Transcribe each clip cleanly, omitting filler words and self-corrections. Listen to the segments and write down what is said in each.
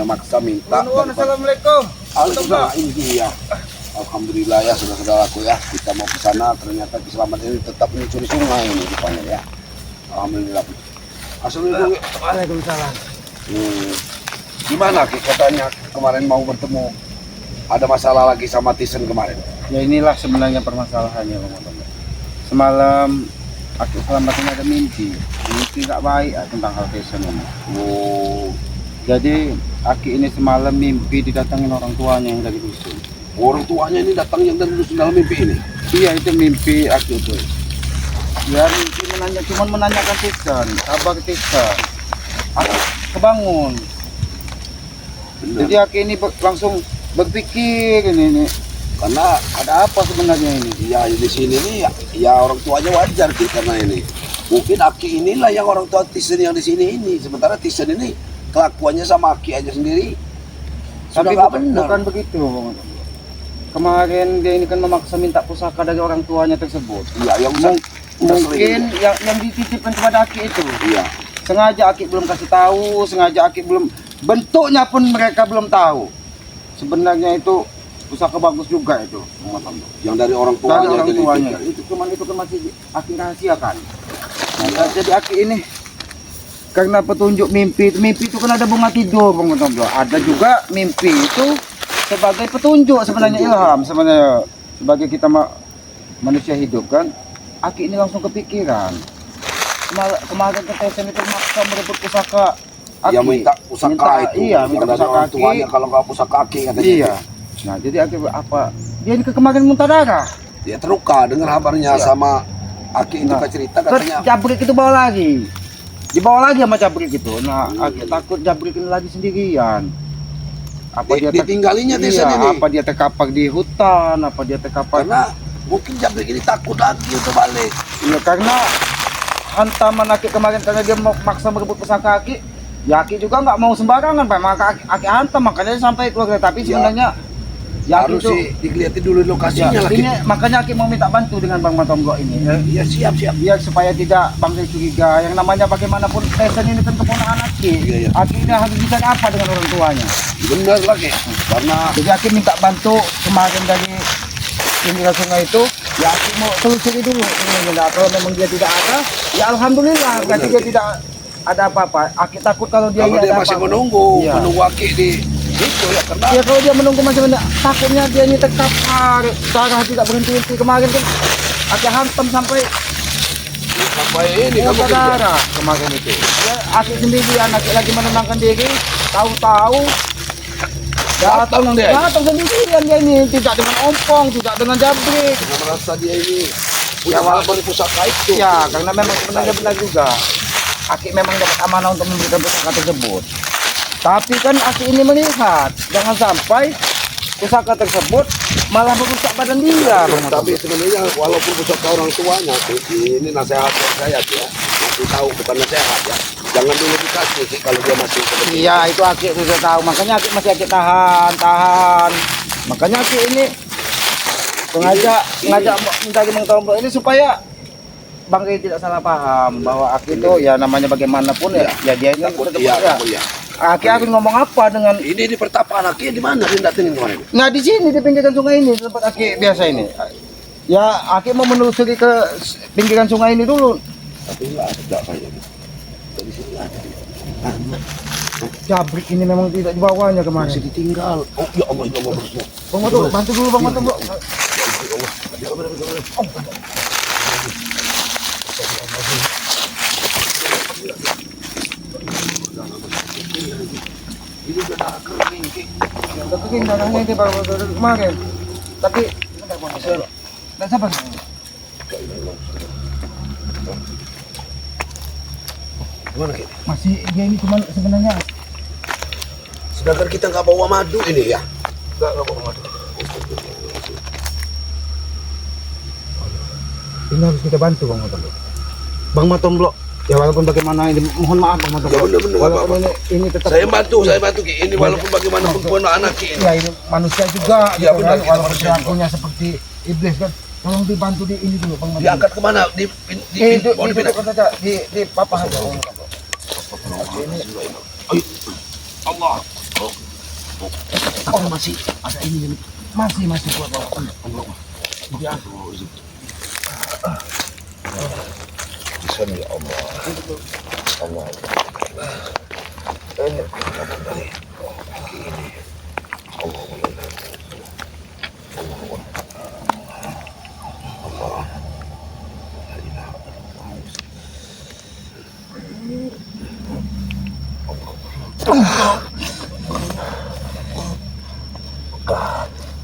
maksa minta. Assalamualaikum. Alhamdulillah ini dia. Alhamdulillah ya saudara-saudaraku ya, kita mau ke sana ternyata keselamatan ini tetap menyusuri sungai ini rupanya ya. Alhamdulillah. Assalamualaikum. Waalaikumsalam. Gimana Ki, katanya kemarin mau bertemu, ada masalah lagi sama Tisen kemarin? Ya inilah sebenarnya permasalahannya Bang Otom. Semalam aku selamatnya ada mimpi nggak baik tentang hal fashion ini. Oh, Jadi Aki ini semalam mimpi didatangin orang tuanya yang dari dusun. orang tuanya ini datang yang dari dusun dalam mimpi ini? Iya itu mimpi Aki itu. Ya mimpi cuman menanyakan Tisen, kabar Tisen. Aku kebangun. Benar. Jadi Aki ini langsung berpikir ini karena ada apa sebenarnya ini? Ya di sini nih ya orang tuanya wajar Ki, karena ini mungkin Aki inilah yang orang tua Tisen yang di sini ini, sementara Tisen ini kelakuannya sama Aki aja sendiri Tapi sudah nggak benar. bukan begitu Bang Otom. Kemarin dia ini kan memaksa minta pusaka dari orang tuanya tersebut. Iya, yang Mungkin yang dititipkan kepada Aki itu. iya. Sengaja Aki belum kasih tahu, sengaja Aki belum, bentuknya pun mereka belum tahu. Sebenarnya itu pusaka bagus juga itu, Bang Otom. Yang dari orang Dari tuanya, orang jadi tuanya. tiga. Itu kan masih Aki rahasiakan. Nah, jadi Aki ini karena petunjuk mimpi itu kan ada bunga tidur Bang Otom. Ada juga mimpi itu sebagai petunjuk sebenarnya, ilham sebenarnya sebagai kita manusia hidup kan. Aki ini langsung kepikiran. Kemarin ketesan itu maksa merebut pusaka Aki. Dia minta pusaka itu. Iya, Yang minta dari pusaka orang Aki. tuanya kalau nggak pusaka Aki katanya. Iya. Nah, jadi Aki apa? Dia ini kemarin muntah darah. Dia terluka dengar kabarnya Iya. sama Aki itu Nah, cerita Terus katanya. Jabrik itu bawa lagi. Dibawa lagi sama Jabrik itu. Nah, Aki takut Jabrik ini lagi sendirian. Apa Ditinggalinya Tisen iya, ini. apa dia terkapar di hutan, apa dia terkapar Karena mungkin Jabrik ini takut lagi untuk balik. iya, karena hantaman Aki kemarin karena dia mau maksa merebut pusaka Aki. Ya Aki juga nggak mau sembarangan, Pak. Maka Aki hantam, makanya sampai keluar. Tapi Ya. sebenarnya ya Aki Harus itu sih dilihatin dulu lokasinya ya, lagi. ini makanya Aki mau minta bantu dengan Bang Matonggok ini. Iya siap. Biar supaya tidak Bang Zai curiga. Yang namanya bagaimanapun Tesen ini kan keponakan Aki. Iya, iya. Aki ini harus bisa apa dengan orang tuanya. Benar lagi. Karena Jadi Aki minta bantu kemarin dari pinggir sungai itu. Ya Aki mau telusuri dulu. Kalau memang dia tidak ada, ya alhamdulillah. Ya, Berarti benar. dia tidak ada apa-apa. Aki takut kalau dia kalau ini dia ada masih apa-apa. menunggu Iya. Aki di itu ya karena Ya kalau dia menunggu masih benar, takutnya dia ini terkapar, darah tidak berhenti-henti. Kemarin kan Aki hantam sampai sampai ini kamu muntah kerja. darah kemarin itu. Ya Aki sendiri, anak lagi menenangkan diri, tahu-tahu Datang dia. datang sendirian dia ini, tidak dengan ompong, tidak dengan Jabrik. Karena merasa dia ini punya Ya, walaupun pusaka itu. Ya, karena memang sebenarnya benar juga. Aki memang dapat amanah untuk memberikan pusaka tersebut. Tapi kan Aki ini melihat, jangan sampai pusaka tersebut malah merusak badan dia. Bang Otom. Tapi sebenarnya walaupun pusaka orang tuanya ini nasihat buat saya ya. Masih tahu bukan nasihat ya. Jangan dulu dikasih Ki, kalau dia masih seperti Iya, itu Aki sudah tahu. Makanya Aki masih Aki tahan. Makanya Aki ini ngajak mencari Bang Tombok ini supaya Bang Ray tidak salah paham bahwa Aki itu ya namanya bagaimanapun ya dia ini takut tetap iya, ya. takut ya. Aki akan ngomong apa dengan Ini di pertapaan Aki di mana dia datengin kemarin? nah di sini di pinggiran sungai ini tempat Aki biasa ini. Ya Aki mau menelusuri ke pinggiran sungai ini dulu. Tapi nggak ada kayaknya. Dari sini nggak ada. Jabrik ini memang tidak dibawanya kemarin. Masih ditinggal. Oh ya Allah ya Allah. Bang Mato, bantu dulu Bang Mato, Bro. Ini udah kering Ki. Udah kering darahnya ini baru dari kemarin. Tapi enggak boleh. Dan sabar. Gimana Ki? Masih dia ini cuma sebenarnya Sedangkan kita nggak bawa madu ini ya. Nggak bawa madu. ini harus kita bantu Bang Mato. Bang Maton Blok. Ya walaupun bagaimana ini mohon maaf Bang Maton. Ya benar-benar Walaupun apa-apa. ini tetap Saya bantu Ki. Ini walaupun bagaimanapun pun anak Ki ini. ya ini manusia juga Iya, gitu benar, kan, kita walaupun manusia perilakunya seperti iblis kan. Tolong dibantu di ini dulu Bang Maton. Diangkat kemana? Di mau dipindah. Dudukkan saja di papa saja. Ayo. Allah. Oh, masih ada ini. Masih kuat Bang. Ya. Bismillah ya Allah. Allah. Ini Allah.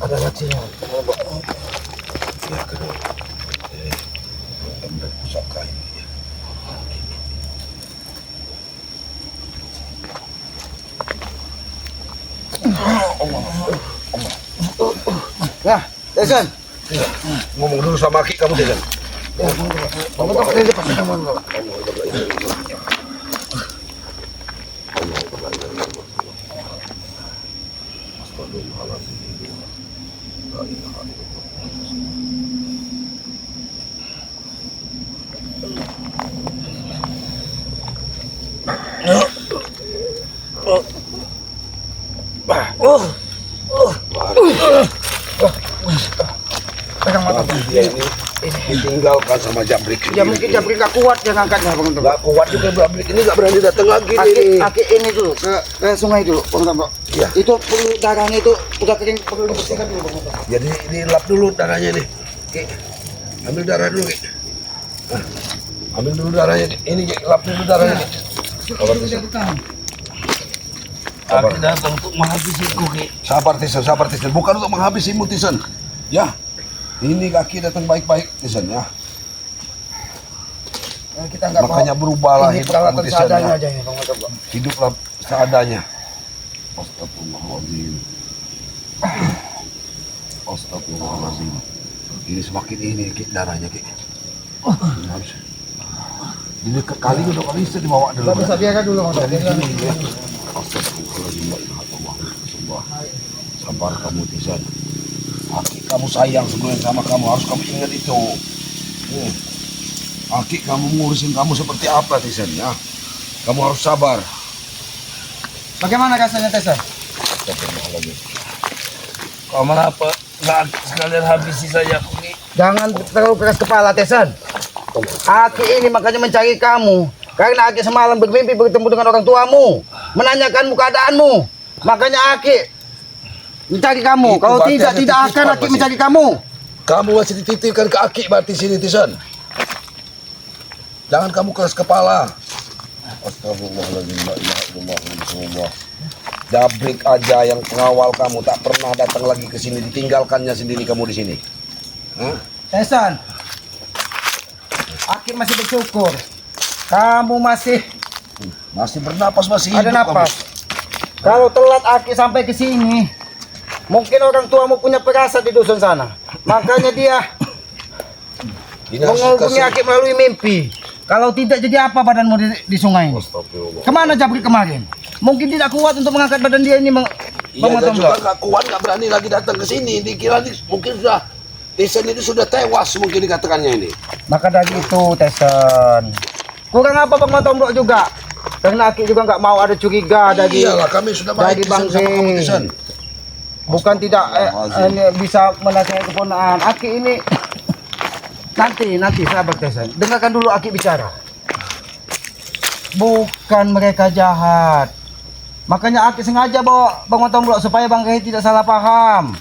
Ada latihan. Ya kedua. Ambil pusaka ini. Ya, Tyson. Ngomong dulu sama Aki kamu Tyson. Kamu tak boleh lepas tangan kau. Pegang mata tuh. Ini ditinggalkan sama Jabrik. Ya mungkin Jabrik gak kuat dia ngangkatnya Bang Tombak. Gak kuat juga Jabrik ini gak berani datang lagi nih. Aki ini dulu ke sungai dulu Bang Tombak. Ya. Itu perlu darahnya itu udah kering perlu dibersihkan dulu Bang Tombak. Jadi dilap dulu darahnya nih. Ki. Ambil darah dulu Ki. Nah, ambil dulu darahnya Ki. Ini Ki, lap dulu darahnya Ki. Aki datang untuk menghabisiku, Ki. Sabar Tyson. Bukan untuk menghabisimu Tyson. Ya. Ini kaki datang baik-baik Tyson ya. Kita nggak Makanya berubahlah ini hidup peralatan kamu Tyson seadanya ya. aja ya Bang Tombak. Hiduplah seadanya. Astagfirullahaladzim. Astagfirullahaladzim. Ini semakin ini Ki, darahnya Ki. Ini harus. Ini kali udah kali bisa dibawa dulu. Nggak bisa biarkan dulu Bang Tombak. Astagfirullahaladzim. La ilaha illallah. Rasulullah. Sabar kamu Tyson. Aki kamu sayang sebenarnya sama kamu, harus kamu ingat itu. Aki kamu ngurusin kamu seperti apa Tyson ya. Kamu harus sabar. Bagaimana rasanya Tyson? Astagfirullahaladzim. Kau kenapa nggak sekalian habisi saja aku, Ki? Jangan terlalu keras kepala Tyson. Aki ini makanya mencari kamu. Karena Aki semalam bermimpi bertemu dengan orang tuamu, menanyakanmu keadaanmu. Makanya Aki mencari kamu. Itu Kalau berarti tidak ada akan titipan Aki pasti. mencari kamu. Kamu masih dititipkan ke Aki berarti sini Tyson. Jangan kamu keras kepala. Astagfirullahaladzim. La ilaha illallah. Rasulullah. Jabrik aja yang pengawal kamu tak pernah datang lagi ke sini, ditinggalkannya sendiri kamu di sini. Hah? Tyson, Aki masih bersyukur. Kamu masih Masih bernapas, masih ada hidup napas. Kalau telat Aki sampai ke sini, mungkin orang tuamu punya perasaan di dusun sana. Makanya dia Ini harus menghubungi dikasih- Aki melalui mimpi. Kalau tidak jadi apa badanmu di sungai ini? Astagfirullah. Kemana Jabrik kemarin? Mungkin tidak kuat untuk mengangkat badan dia ini, Iya, Bang dan juga Tombak. nggak kuat, nggak berani lagi datang ke sini. Dikira mungkin sudah Tyson itu sudah tewas mungkin dikatakannya ini. Maka dari itu, Tyson, kurang apa Bang Tombak juga? Karena Aki juga nggak mau ada curiga dari Iyalah, kami sudah baik dari Tyson, Bang sama kamu Zee. Tyson. Bukan tidak Astagfirullahaladzim. ini bisa menasihati keponaan. Aki ini nanti sahabat Tyson. Dengarkan dulu Aki bicara. Bukan mereka jahat. Makanya Aki sengaja bawa Bang Tombak supaya Bang Zee tidak salah paham.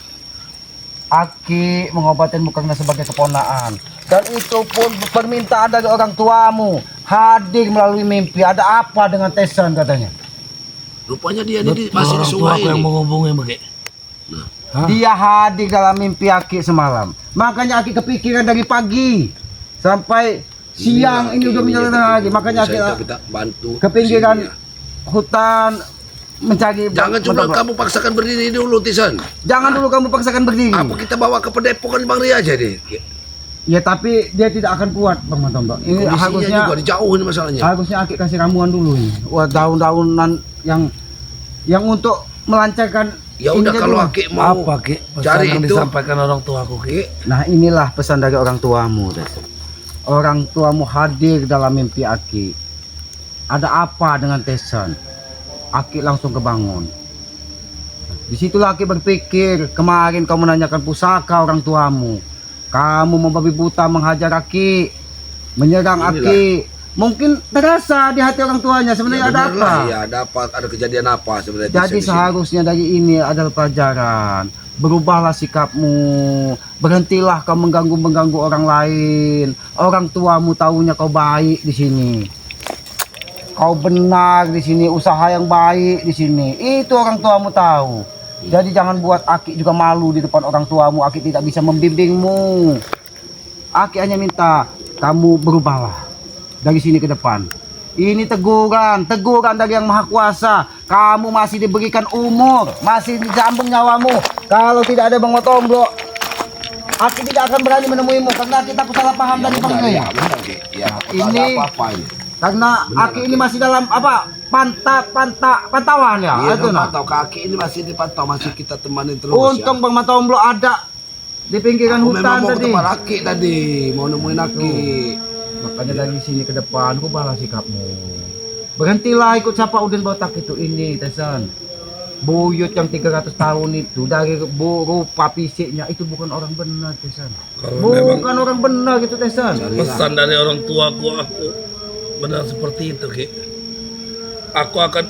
Aki mengobatinmu karena sebagai keponaan. Dan itu pun permintaan dari orang tuamu. Hadir melalui mimpi. Ada apa dengan Tyson katanya? Rupanya dia ini masih di Orang tua sungai aku yang ini. menghubungi, Ki. Dia hadir dalam mimpi Aki semalam. Makanya Aki kepikiran dari pagi sampai siang ini udah menjelang hari. Makanya Aki kita bantu ke pinggiran sini, ya. hutan mencari. Jangan cuma kamu paksakan berdiri dulu Tyson. Jangan dulu kamu paksakan berdiri. Apa kita bawa ke Padepokan Bang Ria aja deh. Ya tapi dia tidak akan kuat Bang Tombak. Ini Kondisinya harusnya juga dijauhin masalahnya. harusnya Aki kasih ramuan dulu ini. Wah, daun-daunan yang untuk melancarkan. Ya udah ininya kalau dulu. Aki mau Apa, Ki? Pesan cari yang itu. disampaikan orang tua aku, Ki. Nah inilah pesan dari orang tuamu. Tyson. Orang tuamu hadir dalam mimpi Aki. Ada apa dengan Tyson? Aki langsung kebangun. Disitulah Aki berpikir, kemarin kau menanyakan pusaka orang tuamu. Kamu membabi buta menghajar Aki, menyerang Aki. Mungkin terasa di hati orang tuanya sebenarnya ada bener apa. lah, ya ada kejadian apa sebenarnya. Jadi di sini. seharusnya dari ini adalah pelajaran. Berubahlah sikapmu. Berhentilah kau mengganggu orang lain. Orang tuamu tahunya kau baik di sini. Kau benar di sini, usaha yang baik di sini. Itu orang tuamu tahu. Jadi jangan buat Aki juga malu di depan orang tuamu. Aki tidak bisa membimbingmu. Aki hanya minta kamu berubahlah dari sini ke depan. Ini teguran dari Yang Maha Kuasa. Kamu masih diberikan umur, masih disambung nyawamu. Kalau tidak ada Bang Matomblo, Aki tidak akan berani menemuimu karena kita salah paham dari Bang Rey. Ya benar Ki. Ya, Ini- apa-apa ini. Karena Aki ini masih dalam apa? Pantauan ya. Iya, Itu nah. pantau kaki ini masih dipantau, masih kita temanin terus. Untung Bang Matomblo ada di pinggiran Aku memang hutan mau tadi. ketemu Aki tadi, mau nemuin Aki. Makanya dari sini ke depan, ubahlah sikapmu. Berhentilah ikut siapa Udin Botak itu ini, Tesan. Buyut yang 300 tahun itu dari rupa fisiknya itu bukan orang benar, Tesan. Kalau memang Bukan orang benar gitu, Tesan. pesan dari orang tuaku, aku benar seperti itu, Ki. Aku akan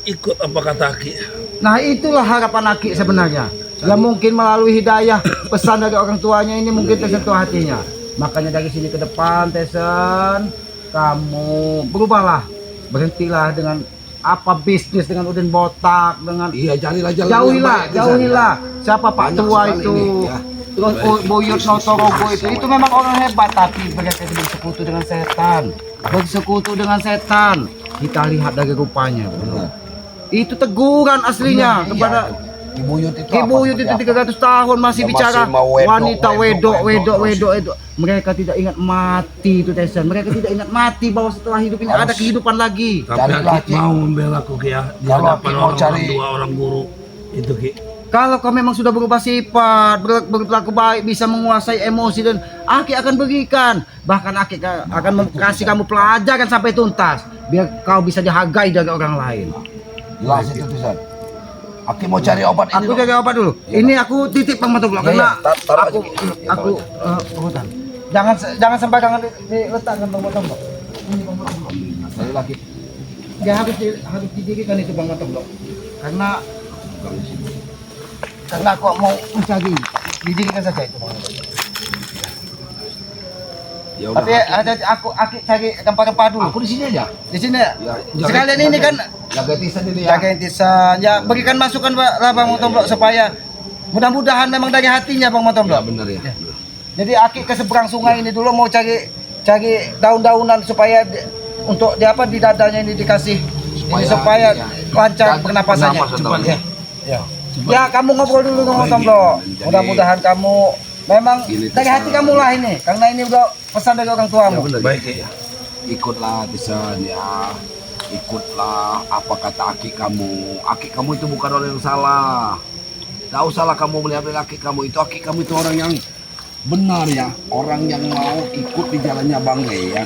ikut apa kata Ki. Nah, itulah harapan Aki sebenarnya. Ya mungkin melalui hidayah pesan dari orang tuanya ini mungkin tersentuh hatinya. Makanya dari sini ke depan, Tesan, kamu berubahlah. Berhentilah dengan apa bisnis dengan Udin Botak, dengan Iya, jadilah jalan yang jauhilah, baik, Tesan. jauhilah. Siapa Pak Banyak Tua sekali itu? ini, ya. Terus Buyut Notorogo itu memang orang hebat, tapi mereka bersekutu dengan setan. Bersekutu dengan setan. Kita lihat dari rupanya. Benar. Itu teguran aslinya Benar, kepada iya. Ki Buyut itu Ki apa, Buyut itu seperti apa? 300 tahun masih Ya, bicara masih mau wedok, wanita wedok wedok terus. itu. Mereka tidak ingat mati itu, Tesan. Mereka tidak ingat mati bahwa setelah hidup ini ada kehidupan lagi. Tapi Carilah, Aki Ki. mau membela aku, Ki, ya. Di Kalau hadapan Aki mau orang cari- dua orang guru itu, Ki. Kalau kau memang sudah berubah sifat, berlaku baik, bisa menguasai emosi dan Aki akan berikan. Bahkan Aki akan kasih kamu pelajaran sampai tuntas, biar kau bisa dihargai dari orang lain. Jelas itu, Tesan. Aki mau cari obat ini. Aku dong. jaga obat dulu. Ini aku titip Bang Matomblo Iya, karena iya. Taruh aku aja, Ki. Iya, aku hutan. Jangan sembarangan diletakkan Bang Matomblo. Ini Bang Matomblo. Cari lagi. Dia harus didirikan itu Bang Matomblo. Karena aku mau mencari, didirikan saja itu Bang Matomblo. Ya udah. Tapi ada aku cari rempah-rempah dulu. Aku di sini aja. Di sini ya. Ya, Sekalian ini kan jaga tisan ini ya. jaga intisan. Ya berikan masukan lah Bang Matomblo supaya mudah-mudahan memang dari hatinya Bang Ya Matomblo. benar ya. Jadi Aki ke seberang sungai ini dulu mau cari daun-daunan supaya untuk di dadanya ini dikasih supaya ya, lancar jaga pernapasannya. pernapasan Cepat tahu. ya. Ya kamu ngobrol dulu dengan Matomblo. Jadi- Mudah-mudahan kamu memang Gini, dari hati kamu lah ini, karena ini udah pesan dari orang Ya tuamu. benar. Baik, Ki. Ikutlah Tisan ya. Ikutlah apa kata aki kamu. Aki kamu itu bukan orang yang salah. Gak usahlah kamu melihat aki kamu itu. Aki kamu itu orang yang benar ya. Orang yang mau ikut di jalannya Bang Rey ya.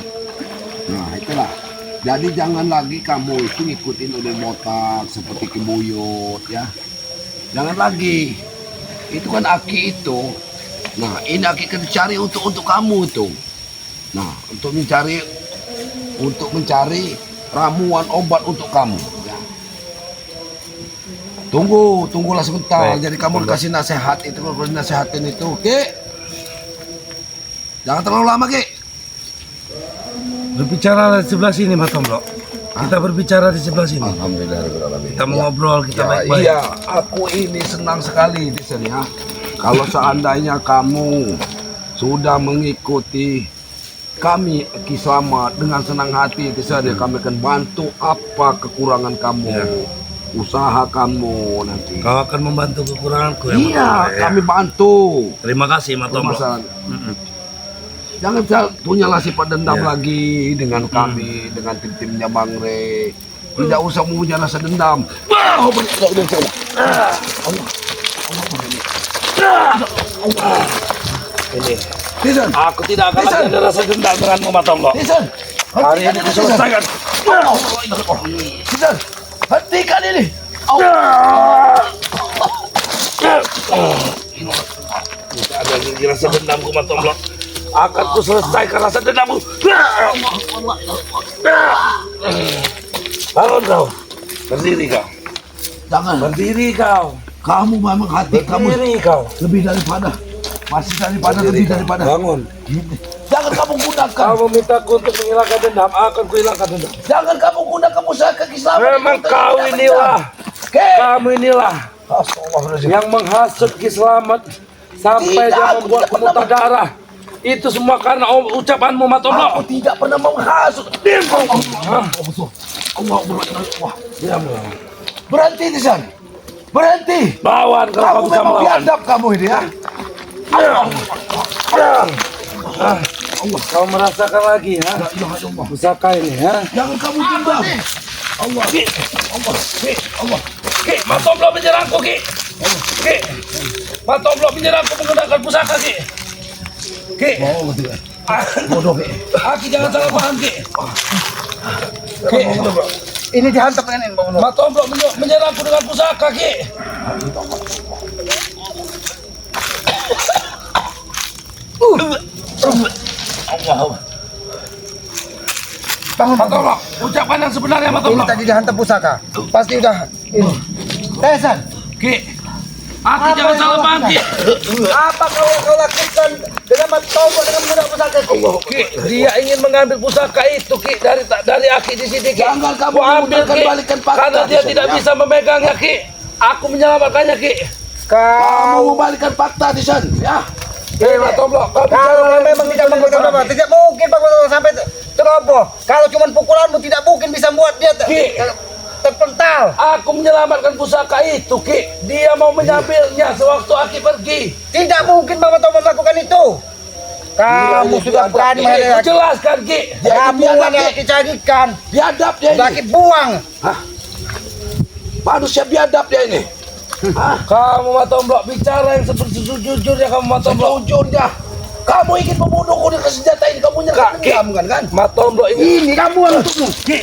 Nah itulah. Jadi jangan lagi kamu itu ngikutin Udin Botak seperti Ki Buyut ya. Jangan lagi. Itu kan aki itu. Nah ini aki kan cari untuk kamu tuh. Nah untuk mencari ramuan obat untuk kamu. Ya. Tunggulah sebentar. Baik. Jadi kamu kasih nasihat itu, kalau nasihatin itu, Ki. Jangan terlalu lama, Ki. Berbicara di sebelah sini, Matomblo. Kita berbicara di sebelah sini. Alhamdulillah. Kita mau ngobrol, kita baik-baik. Iya, aku ini senang sekali di sini ya. Kalau seandainya kamu sudah mengikuti kami Ki Slamet dengan senang hati di sana, kami akan bantu apa kekurangan kamu, Ya. usaha kamu nanti. Kau akan membantu kekuranganku ya, Iya, Matomblo, ya. kami bantu. Terima kasih, Matomblo. Permasalahan. Mm-mm. Jangan punyalah sifat dendam Ya. lagi dengan kami, dengan tim-timnya Bang Rey. Tidak usah mempunyai rasa dendam. Wah, obat udah coba. Allah. Ini. Tisan, Aku tidak akan Tisan. lagi ada rasa dendam denganmu, Matomblo. Tisan. Hari ini diselesaikan. Tisan, hentikan ini. Allah. lagi rasa dendamku, Matomblok. Akan ku selesaikan rasa dendamku. Bangun kau. Berdiri kau. Jangan. Berdiri kau. Kamu memang hati kamu Berdiri kau. lebih daripada. Masih daripada, lebih daripada. Bangun. Jangan kamu gunakan. Kamu mintaku untuk menghilangkan dendam, akan kuhilangkan dendam. Jangan kamu gunakan pusaka keselamatan. Memang kau inilah. Oke. Kamu inilah Astagfirullahaladzim. yang menghasut Ki Slamet sampai Tidak, dia aku membuat tidak pernah muntah darah. Itu semua karena ucapanmu, Aku Matomblok. tidak pernah menghasut. Diam kau. Allah berkata, wah, Diam kau. berhenti di sana. Berhenti. Lawan kalau Kamu kau bisa memang melawan. biadab kamu ini ya. Diam. Diam. Ah, kau merasakan lagi, ha? La ilaha illallah. Pusaka ini, ha? Jangan kamu tinggal. Allah. Ki, Allah. Allah. Ki, Matomblok menyerangku, Ki. Ki, Matomblok menyerangku menggunakan pusaka, Ki. Ki, Oh, tidak. ah, Bodoh Ki. Aki jangan salah paham, Ki. Ki, Ini dihantam dengan ini, Bang. Matomblok menyerangku dengan pusaka, Ki. Allah. Bangun, Bang. Matomblok, ucapan yang sebenarnya, Ini Matomblok. tadi dihantam pusaka. Pasti udah ini. Tesan, Ki, Aki Apa jangan yang salah kau paham, Ki. apa kau lakukan dengan Matomblok dengan menggunakan pusaka itu? Ki, dia ingin mengambil pusaka itu, Ki, dari Aki di sini, Ki. Jangan kamu Ku ambil, menggunakan Ki, balikan fakta karena di dia sini, tidak ya. bisa memegangnya, Ki. Aku menyelamatkannya, Ki. Kamu Kau membalikan fakta di sana, ya. Matomblok, kau kalau bicara memang tidak menggunakan apa, tidak mungkin Bang Matomblok sampai teroboh. Kalau cuma pukulanmu tidak mungkin bisa buat dia Ki. terpental. Aku menyelamatkan pusaka itu, Ki. Dia mau mengambilnya sewaktu Aki pergi. Tidak mungkin Bang Matomblok melakukan itu. Kamu Iya, sudah iya, berani Ki, menghadapi. ku jelaskan, Ki. Kamu biadab, yang Ki. dicarikan. Biadab dia Sudah ini. buang. Hah? Manusia biadab dia ini. Hah? Kamu, Matomblok, bicara yang seperti sejujurnya kamu, Matomblok. Sejujurnya, kamu ingin membunuhku dengan senjata ini. Kamu nyerang Ki. dendam kan? Matomblok ini. Ini kamu yang untukmu. Ki,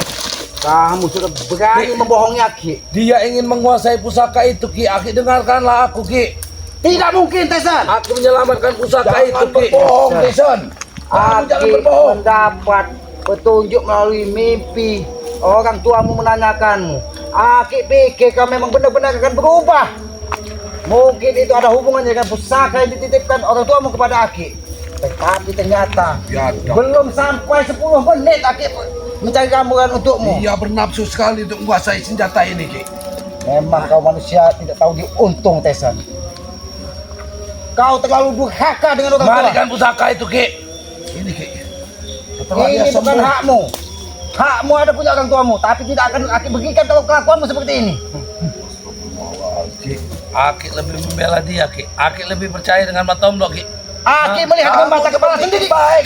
Kamu sudah berani membohongi Aki. dia ingin menguasai pusaka itu, Ki. Aki, dengarkanlah aku, Ki. Tidak mungkin, Tesan. Aku menyelamatkan pusaka itu, Jangan Ki. berbohong, Jason. Kamu jangan Aki berbohong. mendapat petunjuk melalui mimpi. Orang tuamu menanyakanmu. Aki pikir kau memang benar-benar akan berubah. Mungkin itu ada hubungannya dengan pusaka yang dititipkan orang tuamu kepada Aki. Tetapi ternyata Biadab. belum sampai 10 menit Aki mencari ramuan untukmu. Dia bernafsu sekali untuk menguasai senjata ini, Ki. Memang kau manusia tidak tahu diuntung, Tesan. Kau terlalu durhaka dengan orang tua. Kembalikan pusaka itu, Ki. Ini, Ki. Setelah dia Ini bukan sembuh, hakmu. Hakmu ada punya orang tuamu, tapi tidak akan Aki berikan kalau kelakuanmu seperti ini. Ki, Aki lebih membela dia, Ki. Aki lebih percaya dengan Matomblok, Ki. Aki melihat dengan mata kepala sendiri. baik.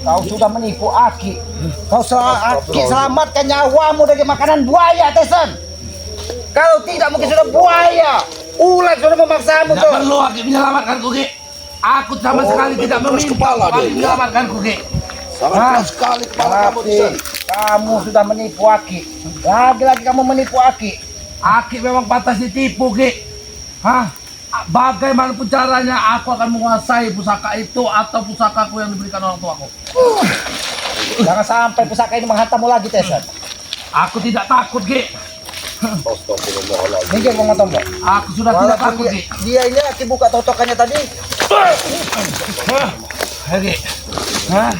Kau sudah menipu Aki. Aki selamatkan nyawamu dari makanan buaya, Tesan. Kalau tidak mungkin sudah buaya. Ular sudah memaksamu Tidak tuh. perlu Aki menyelamatkanku, Ki. Aku sama sekali tidak keras meminta kepala Aki dia. menyelamatkanku, Ki. Sangat keras sekali kepala kamu di Tapi sana. kamu sudah menipu Aki. Lagi-lagi kamu menipu Aki. Aki memang pantas ditipu, Ki. Hah? Bagaimanapun caranya aku akan menguasai pusaka itu atau pusakaku yang diberikan orang tuaku. Jangan sampai pusaka ini menghantammu lagi, Tesan. Aku tidak takut, Ki. Astagfirullahaladzim. Minggir, Bang Matomblok. Aku sudah tidak Walaupun takut, Ki. dia ini Aki buka totokannya tadi. Hah? Ki. Hah?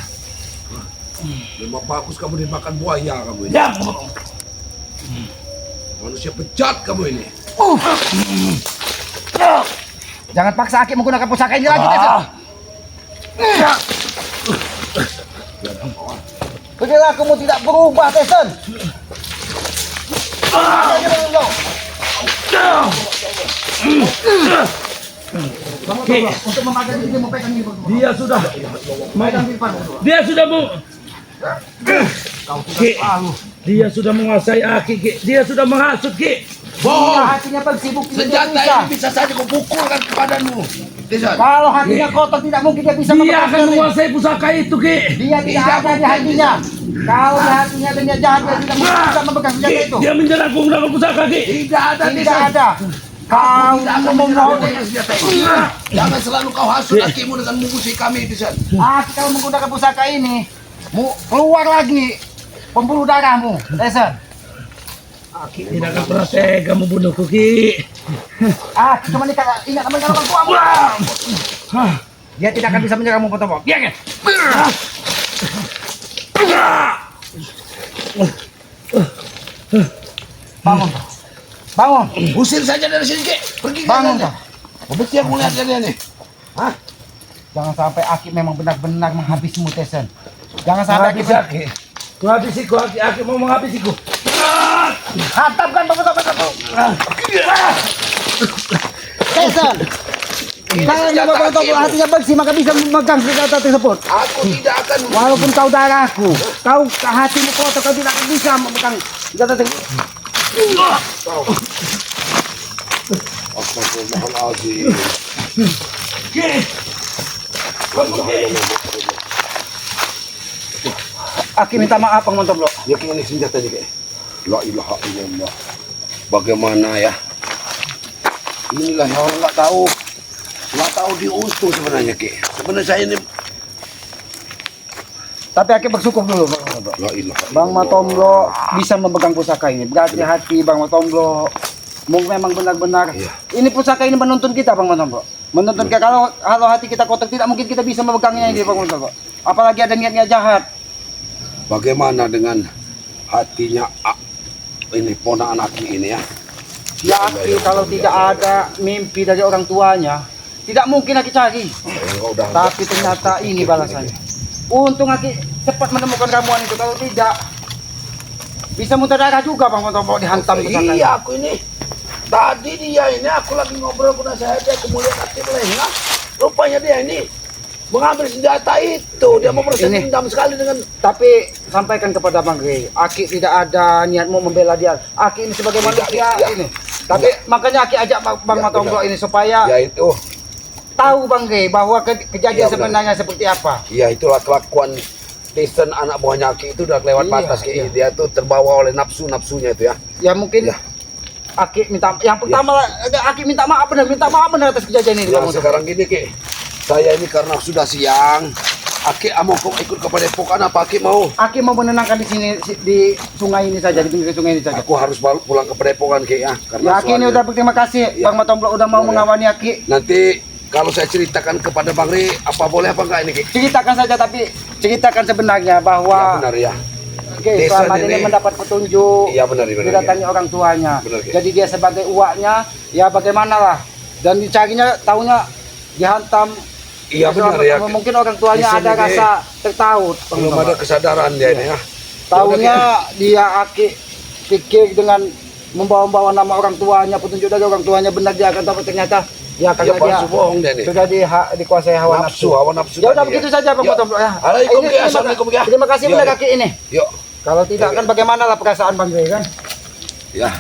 Memang bagus kamu dimakan buaya kamu ini. Diam. Manusia bejat kamu ini. Jangan paksa Aki menggunakan pusaka ini lagi, Tesan. Ah. Perilakumu tidak berubah, Tesan. Ayo, Bang Matomblok. Ki, Untuk memakai ini, mau pegang ini, Bang Matomblok. dia sudah mau Ki, dia sudah menguasai Aki, Ki. Dia sudah menghasut, Ki. Bohong. Hatinya bersibuk tidak Senjata bisa. ini bisa saja kupukulkan kepadamu. Jason. Kalau hatinya kotor tidak mungkin dia bisa Dia memegang akan ini. menguasai pusaka itu, Ki. Dia tidak ada di hatinya. Kalau di hatinya dan dia jahat, dia tidak mungkin bisa memegang senjata Ki, itu. dia menyerangku menggunakan pusaka, Ki. Tidak ada di Tidak sana. ada. Kau tidak akan mau menggunakan senjata ini. Jangan selalu kau hasut akimu dengan memusuhi kami, Tisan. Aki kalau menggunakan pusaka ini, keluar lagi pembuluh darahmu, Tyson. Aki tidak akan pernah tega membunuhku, Ki. Cuma ingat nama orang tuamu. Dia tidak akan bisa menyerangmu, Potombok. Dia kan? Bangun, bangun, Usir saja dari sini, Ki. Pergi bangun. Benci aku lihat dia nih. Hah? Jangan sampai Aki memang benar-benar menghabisimu, Tyson. Jangan sampai Aki Aki. Menghabisiku, Aki mau menghabisiku. hantamkan Potombok. Tyson, jangan coba Potombok hatinya bersih maka bisa memegang senjata tersebut. Aku tidak akan. Walaupun kau darahku, kau hatimu kotor, kau tidak akan bisa memegang senjata tersebut. Astagfirullahaladzim. Ki. Kamu, Ki. Aki minta maaf, Bang Potombok. Ya ini senjata nih, la ilaha illallah. Bagaimana ya? Inilah yang orang nggak tahu diuntung sebenarnya, Ki. Sebenarnya saya ini Tapi Aki bersyukur dulu, Bang Potombok. la ilaha Bang Potombok bisa memegang pusaka ini. Berarti hati Bang Potombok memang benar-benar. Iya. Ini pusaka ini menuntun kita, Bang Potombok. Menuntun kita kalau hati kita kotor tidak mungkin kita bisa memegangnya ini, Bang Potombok. Apalagi ada niatnya jahat. Bagaimana dengan hatinya ini ponakan Aki ini ya? Ya Aki kalau tidak ada mimpi dari orang tuanya, tidak mungkin Aki cari. Tapi ternyata ini balasannya. Untung Aki cepat menemukan ramuan itu. Kalau tidak, bisa muntah darah juga, Bang Potombok, dihantam ke sana. Iya, aku ini. Tadi dia ini, aku lagi ngobrol dengan saya, dia kemudian aktif lengah. Rupanya dia ini mengambil senjata itu. Dia mau bersen Ini. dendam sekali dengan. Tapi sampaikan kepada Bang Rey, Aki tidak ada niat mau membela dia. Aki ini sebagai manusia tidak. ini. Tapi makanya Aki ajak Bang Ya, Potombok benar. ini supaya Ya itu, tahu Bang Rey bahwa kejadian Ya, benar. sebenarnya seperti apa. ya itulah kelakuan Tyson anak buahnya Aki itu udah lewat Iya, batas, Ki. iya. Dia tuh terbawa oleh nafsunya itu ya. Ya mungkin Ya. Aki minta yang pertama Aki minta maaf benar atas kejadian ini, Ya Bang Potombok. sekarang gini, Ki. Saya ini karena sudah siang. Aki mau kau ikut ke Padepokan apa Aki mau? Aki mau menenangkan di sini di sungai ini saja, di pinggir sungai ini saja. Aku harus pulang ke Padepokan, Ki ya. Ya Aki ini soalnya- udah berterima kasih Ya. Bang Potombok udah mau Ya, ya. mengawani Aki. Nanti kalau saya ceritakan kepada Bang Ri, apa boleh apa enggak ini, Ki? Ceritakan saja tapi ceritakan sebenarnya Ya bahwa benar ya. Oke, Tyson selama ini ini- mendapat petunjuk, Iya benar, benar. didatangi orang tuanya. Benar, Ki. Jadi dia sebagai uaknya, ya bagaimana lah. Dan dicarinya, taunya dihantam. Iya benar ya. Mungkin orang tuanya Di sini, ada Ki. rasa tertaut. Belum ada kesadaran dia ini ya. Taunya dia Aki pikir dengan membawa-bawa nama orang tuanya, petunjuk dari orang tuanya benar dia akan tahu ternyata ya karena dia palsu bohong dia nih. sudah dikuasai hawa nafsu. Hawa nafsu. Ya udah tadi begitu saja Bang Ya. Potombok ya. Assalamualaikum, Ini Ki. Assalamualaikum, Ki. Terima kasih Ya, benar ya. Aki ini. Yuk. Kalau tidak kan bagaimana lah perasaan Bang Rey kan? Ya.